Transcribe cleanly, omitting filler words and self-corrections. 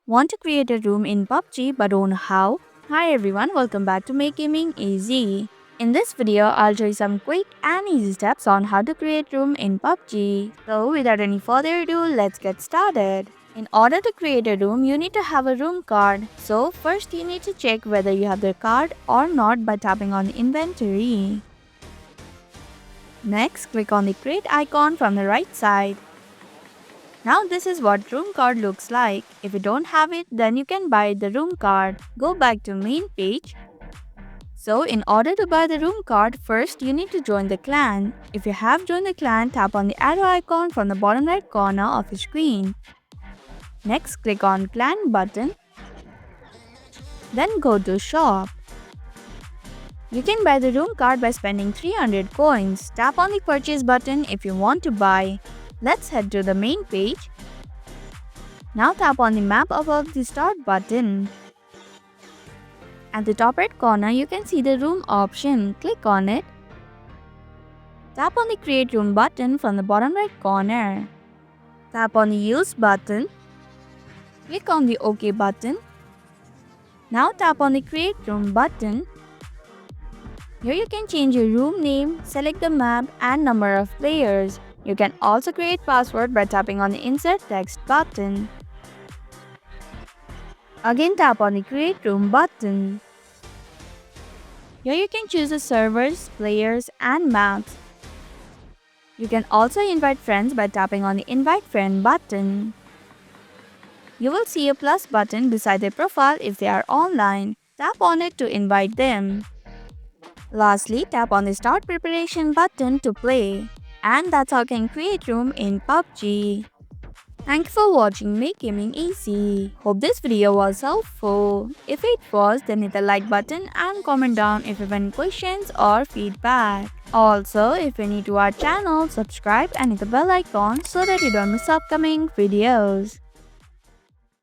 Want to create a room in PUBG but don't know how? Hi everyone, welcome back to Make Gaming Easy. In this video, I'll show you some quick and easy steps on how to create room in PUBG. So without any further ado, let's get started. In order to create a room, you need to have a room card. So first you need to check whether you have the card or not by tapping on the inventory. Next, click on the create icon from the right side. Now this is what room card looks like. If you don't have it, then you can buy the room card. Go back to main page. So in order to buy the room card, first you need to join the clan. If you have joined the clan, tap on the arrow icon from the bottom right corner of your screen. Next, click on clan button. Then go to shop. You can buy the room card by spending 300 coins. Tap on the purchase button if you want to buy. Let's head to the main page. Now tap on the map above the start button. At the top right corner, you can see the room option. Click on it. Tap on the create room button from the bottom right corner. Tap on the use button. Click on the OK button. Now tap on the create room button. Here you can change your room name, select the map and number of players. You can also create password by tapping on the insert text button. Again tap on the create room button. Here you can choose the servers, players and maps. You can also invite friends by tapping on the invite friend button. You will see a plus button beside their profile if they are online. Tap on it to invite them. Lastly, tap on the start preparation button to play. And that's how you can create room in PUBG. Thank you for watching Make Gaming Easy. Hope this video was helpful. If it was, then hit the like button and comment down if you have any questions or feedback. Also, if you're new to our channel, subscribe and hit the bell icon so that you don't miss upcoming videos.